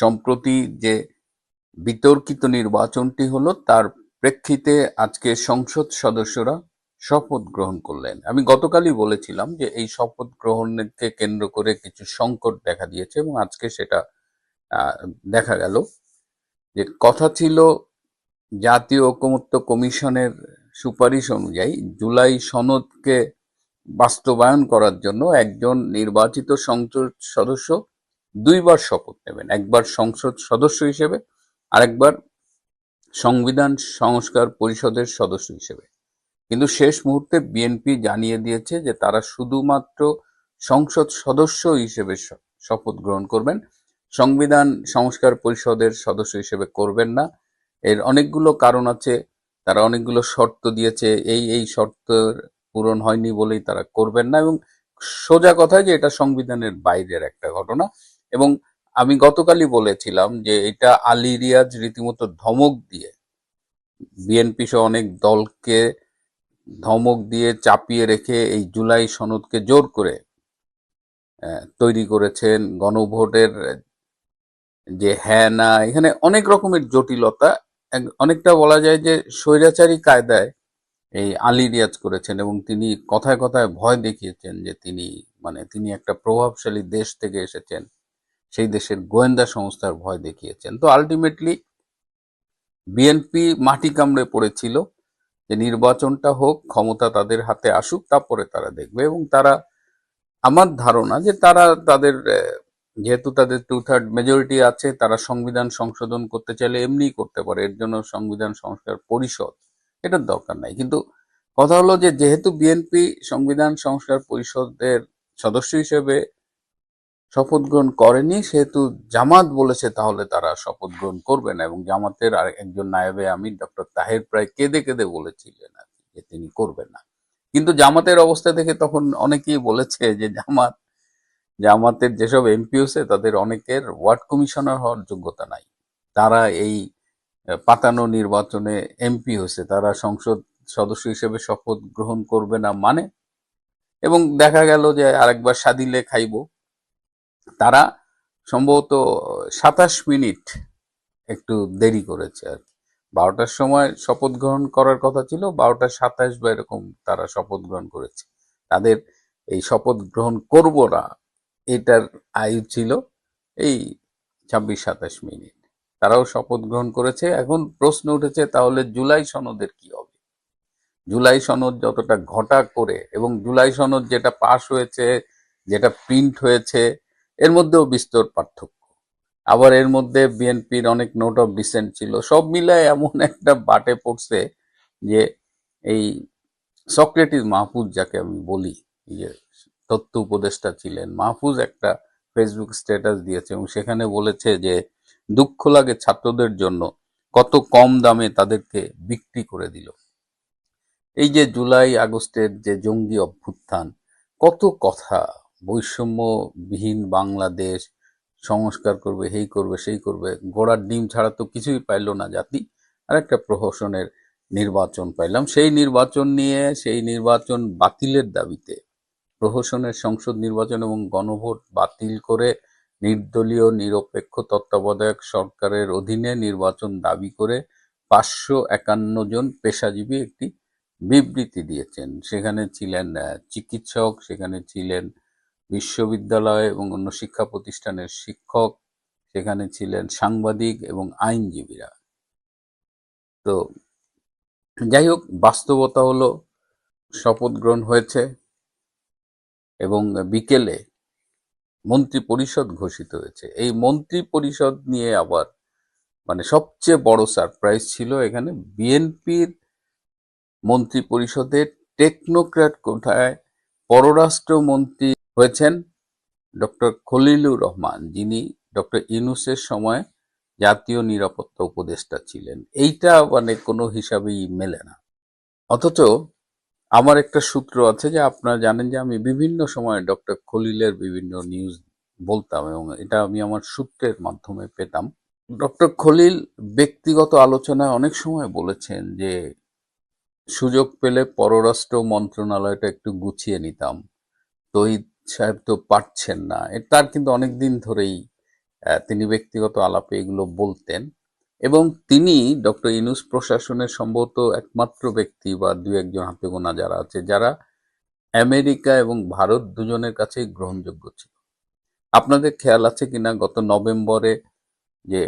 সম্প্রতি যে বিতর্কিত নির্বাচনটি হলো তার প্রেক্ষিতে আজকে সংসদ সদস্যরা শপথ গ্রহণ করলেন। আমি গতকালই বলেছিলাম যে এই শপথ গ্রহণকে কেন্দ্র করে কিছু সংকট দেখা দিয়েছে এবং আজকে সেটা দেখা গেল। যে কথা ছিল জাতীয় ঐকমত্য কমিশনের সুপারিশ অনুযায়ী জুলাই সনদকে বাস্তবায়ন করার জন্য একজন নির্বাচিত সংসদ সদস্য দুইবার শপথ নেবেন, একবার সংসদ সদস্য হিসেবে আরেকবার সংবিধান সংস্কার পরিষদের সদস্য হিসেবে। কিন্তু শেষ মুহূর্তে বিএনপি জানিয়ে দিয়েছে যে তারা শুধুমাত্র সংসদ সদস্য হিসেবে শপথ গ্রহণ করবেন, সংবিধান সংস্কার পরিষদের সদস্য হিসেবে করবেন না। এর অনেকগুলো কারণ আছে, তারা অনেকগুলো শর্ত দিয়েছে, এই শর্তের পূরণ হয়নি বলেই তারা করবেন না। এবং সোজা কথা যে এটা সংবিধানের বাইরের একটা ঘটনা। এবং আমি গতকালই বলেছিলাম যে এটা আলী রিয়াজ রীতিমতো ধমক দিয়ে বিএনপি সহ অনেক দলকে ধমক দিয়ে চাপিয়ে রেখে এই জুলাই সনদকে জোর করে তৈরি করেছেন। গণভোটের যে হ্যাঁ না, এখানে অনেক রকমের জটিলতা, অনেকটা বলা যায় যে স্বৈরাচারী কায়দায় এই আলী রিয়াজ করেছেন এবং তিনি কথায় কথায় ভয় দেখিয়েছেন যে তিনি একটা প্রভাবশালী দেশ থেকে এসেছেন, সেই দেশের গোয়েন্দা সংস্থার ভয় দেখিয়েছেন। তো আলটিমেটলি বিএনপি মাটি কামড়ে পড়েছিল যে নির্বাচনটা হোক, ক্ষমতা তাদের হাতে আসুক, তারপরে তারা দেখবে। এবং তারা, আমার ধারণা যে তারা তাদের যেহেতু তাদের 2/3 মেজরিটি আছে, তারা সংবিধান সংশোধন করতে চাইলে এমনিই করতে পারে, এর জন্য সংবিধান সংস্কার পরিষদ এটার দরকার নাই। কিন্তু কথা হলো যে যেহেতু বিএনপি সংবিধান সংস্কার পরিষদের সদস্য হিসেবে শপথ গ্রহণ করেনি, সেহেতু জামাত বলেছে তাহলে তারা শপথ গ্রহণ করবে না। এবং জামাতের আর একজন নায়েবে আমির ডক্টর তাহের প্রায় কেঁদে কেঁদে বলেছিলেন আর কি যে তিনি করবেন না। কিন্তু জামাতের অবস্থা থেকে তখন অনেকেই বলেছে যে জামাতের যেসব এমপি হচ্ছে তাদের অনেকের ওয়ার্ড কমিশনার হওয়ার যোগ্যতা নাই, তারা এই পাতানো নির্বাচনে এমপি হয়েছে, তারা সংসদ সদস্য হিসেবে শপথ গ্রহণ করবে না মানে। এবং দেখা গেল যে আরেকবার সাদিলে খাইব, তারা সম্ভবত 27 মিনিট একটু দেরি করেছে আর কি। 12টার সময় শপথ গ্রহণ করার কথা ছিল, 12টা 27 বা এরকম তারা শপথ গ্রহণ করেছে। তাদের এই শপথ গ্রহণ করব না এটার আয়ু ছিল এই 26-27 মিনিট, তারাও শপথ গ্রহণ করেছে। এখন প্রশ্ন উঠেছে তাহলে জুলাই সনদের কি হবে। জুলাই সনদ যতটা ঘটা করে, এবং জুলাই সনদ যেটা পাশ হয়েছে, যেটা প্রিন্ট হয়েছে, এর মধ্যেও বিস্তর পার্থক্য। আবার এর মধ্যে বিএনপির অনেক নোট অফ ডিসেন্ট ছিল, সব মিলায় এমন একটা বাটে পড়ছে যে এই সক্রেটিস মাহফুজ, যাকে আমি বলি, যে তথ্য উপদেষ্টা ছিলেন, মাহফুজ একটা ফেসবুক স্ট্যাটাস দিয়েছে এবং সেখানে বলেছে যে দুঃখ লাগে ছাত্রদের জন্য, কত কম দামে তাদেরকে বিক্রি করে দিল। এই যে জুলাই আগস্টের যে জঙ্গি অভ্যুত্থান, কত কথা, বৈষম্যবিহীন বাংলাদেশ, সংস্কার করবে, এই করবে সেই করবে, ঘোড়ার ডিম ছাড়া তো কিছুই পাইল না জাতি। আর একটা প্রহসনের নির্বাচন পাইলাম, সেই নির্বাচন নিয়ে, সেই নির্বাচন বাতিলের দাবিতে প্রহসনের সংসদ নির্বাচন এবং গণভোট বাতিল করে নির্দলীয় নিরপেক্ষ তত্ত্বাবধায়ক সরকারের অধীনে নির্বাচন দাবি করে 551 জন পেশাজীবী একটি বিবৃতি দিয়েছেন। সেখানে ছিলেন চিকিৎসক, সেখানে ছিলেন বিশ্ববিদ্যালয় এবং অন্য শিক্ষা প্রতিষ্ঠানের শিক্ষক, সেখানে ছিলেন সাংবাদিক এবং আইনজীবীরা। তো যাই হোক, বাস্তবতা হলো শপথ গ্রহণ হয়েছে এবং বিকেলে মন্ত্রী পরিষদ ঘোষিত হয়েছে। এই মন্ত্রী পরিষদ নিয়ে আবার সবচেয়ে বড় সারপ্রাইজ ছিল এখানে বিএনপির মন্ত্রী পরিষদের টেকনোক্র্যাট কোঠায় পররাষ্ট্রমন্ত্রী হয়েছেন ডক্টর খলিলুর রহমান, যিনি ডক্টর ইউনূসের সময় জাতীয় নিরাপত্তা উপদেষ্টা ছিলেন। এইটা কোনো হিসাবেই মেলে না। অথচ আমার একটা সূত্র আছে, যে আপনারা জানেন যে আমি বিভিন্ন সময় ডক্টর খলিলের বিভিন্ন নিউজ বলতাম এবং এটা আমি আমার সূত্রের মাধ্যমে পেতাম। ডক্টর খলিল ব্যক্তিগত আলোচনায় অনেক সময় বলেছেন যে সুযোগ পেলে পররাষ্ট্র মন্ত্রণালয়টা একটু গুছিয়ে নিতাম, তহিদ সাহেব তো পারছেন না। তার কিন্তু অনেকদিন ধরেই তিনি ব্যক্তিগত আলাপে এগুলো বলতেন এবং তিনি ডক্টর ইউনূস প্রশাসনের সম্ভবত একমাত্র ব্যক্তি বা দু একজন হাতে গোনা যারা আছে যারা আমেরিকা এবং ভারত দুজনের কাছেই গ্রহণযোগ্য ছিল। আপনাদের খেয়াল আছে কিনা গত নভেম্বরে যে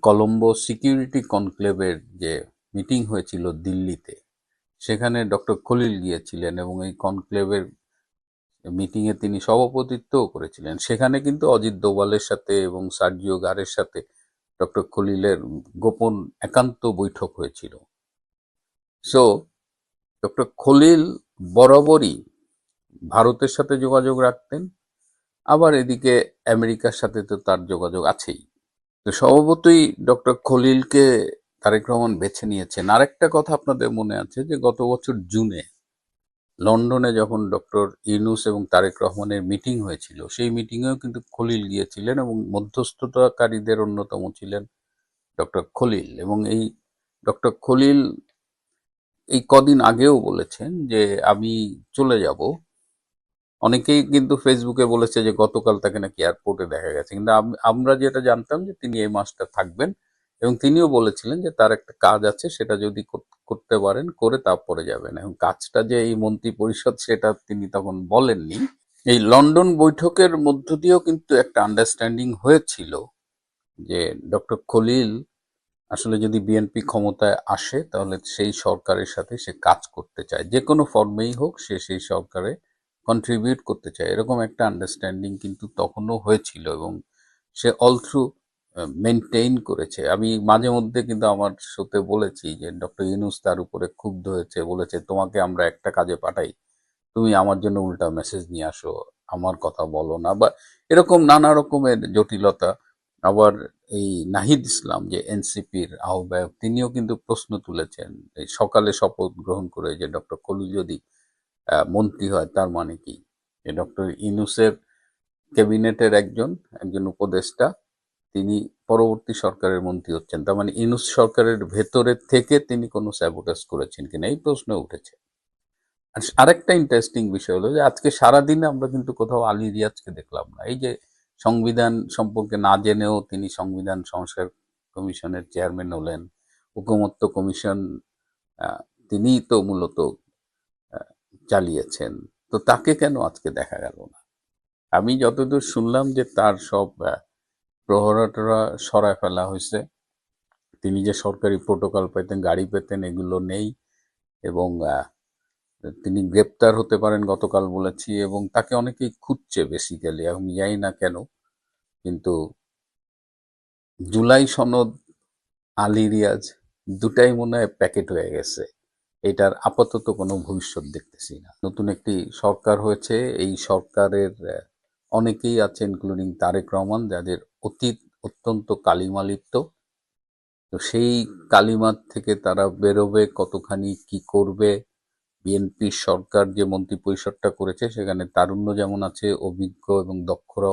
কলম্বো সিকিউরিটি কনক্লেভের যে মিটিং হয়েছিল দিল্লিতে, সেখানে ডক্টর খলিল গিয়েছিলেন এবং এই কনক্লেভের মিটিংয়ে তিনি সভাপতিত্বও করেছিলেন। সেখানে কিন্তু অজিত দোভালের সাথে এবং সার্জিও গারের সাথে ডক্টর খলিলের গোপন একান্ত বৈঠক হয়েছিল। সো ডক্টর খলিল বরাবরই ভারতের সাথে যোগাযোগ রাখতেন, আবার এদিকে আমেরিকার সাথে তো তার যোগাযোগ আছেই। তো স্বভাবতই ডক্টর খলিলকে তারেক রহমান বেছে নিয়েছেন। আরেকটা কথা আপনাদের মনে আছে যে গত বছর জুনে লন্ডনে যখন ডক্টর ইউনূস এবং তারেক রহমানের মিটিং হয়েছিল, সেই মিটিংয়েও কিন্তু খলিল গিয়েছিলেন এবং মধ্যস্থতাকারীদের অন্যতম ছিলেন ডক্টর খলিল। এবং এই ডক্টর খলিল এই কদিন আগেও বলেছেন যে আমি চলে যাব। অনেকেই কিন্তু ফেসবুকে বলেছে যে গতকাল তাকে নাকি এয়ারপোর্টে দেখা গেছে, কিন্তু আমরা যেটা জানতাম যে তিনি এই মাসটা থাকবেন এবং তিনিও বলেছিলেন যে তার একটা কাজ আছে, সেটা যদি করতে পারেন করে তারপরে যাবেন। এবং কাজটা যে এই মন্ত্রী পরিষদ সেটা তিনি তখন বলেননি। এই লন্ডন বৈঠকের মধ্য দিয়েও কিন্তু একটা আন্ডারস্ট্যান্ডিং হয়েছিল যে ডক্টর খলিল আসলে যদি বিএনপি ক্ষমতায় আসে তাহলে সেই সরকারের সাথে সে কাজ করতে চায়, যে কোনো ফর্মেই হোক সে সেই সরকারে কন্ট্রিবিউট করতে চায়, এরকম একটা আন্ডারস্ট্যান্ডিং কিন্তু তখনও হয়েছিল এবং সে অল থ্রু মেনটেইন করেছে। আমি মাঝে মধ্যে কিন্তু আমার শোতে বলেছি যে ডক্টর ইউনূস তার উপরে ক্ষুব্ধ হয়েছে, বলেছে তোমাকে আমরা একটা কাজে পাঠাই, তুমি আমার জন্য উল্টা মেসেজ নিয়ে আসো, আমার কথা বলো না, বা এরকম নানা রকমের জটিলতা। আবার এই নাহিদ ইসলাম যে এনসিপির আহ্বায়ক, তিনিও কিন্তু প্রশ্ন তুলেছেন এই সকালে শপথ গ্রহণ করে যে ডক্টর খলিল যদি মন্ত্রী হয় তার মানে কি, যে ডক্টর ইউনূসের ক্যাবিনেটের একজন একজন উপদেষ্টা তিনি পরবর্তী সরকারের মন্ত্রী হচ্ছেন, তার মানে ইউনূস সরকারের ভেতরে থেকে তিনি কোনো স্যাবোটাজ করেছেন কিনা এই প্রশ্ন উঠেছে। আর আরেকটা ইন্টারেস্টিং বিষয় হলো যে আজকে সারাদিনে আমরা কিন্তু কোথাও আলী রিয়াজকে দেখলাম না। এই যে সংবিধান সম্পর্কে না জেনেও তিনি সংবিধান সংস্কার কমিশনের চেয়ারম্যান হলেন, ঐকমত্য কমিশন আহ, তিনিই তো মূলত আহ, চালিয়েছেন, তো তাকে কেন আজকে দেখা গেল না? আমি যতদূর শুনলাম যে তার সব প্রহরাটরা সরায় ফেলা হয়েছে, তিনি যে সরকারি প্রোটোকল পেতেন, গাড়ি পেতেন, এগুলো নেই এবং তিনি গ্রেপ্তার হতে পারেন গতকাল বলেছি, এবং তাকে অনেকেই খুঁজছে বেসিক্যালি, আমি জানি না কেন। কিন্তু জুলাই সনদ, আলী রিয়াজ দুটাই মনে হয় প্যাকেট হয়ে গেছে, এটার আপাতত কোনো ভবিষ্যৎ দেখতেছি না। নতুন একটি সরকার হয়েছে, এই সরকারের অনেকেই আছে ইনক্লুডিং তারেক রহমান যাদের অতীত অত্যন্ত কালিমালিপ্ত। তো সেই কালিমার থেকে তারা বেরোবে কতখানি, কি করবে? বিএনপি সরকার যে মন্ত্রিপরিষদটা করেছে সেখানে তারুণ্য যেমন আছে, অভিজ্ঞ এবং দক্ষরাও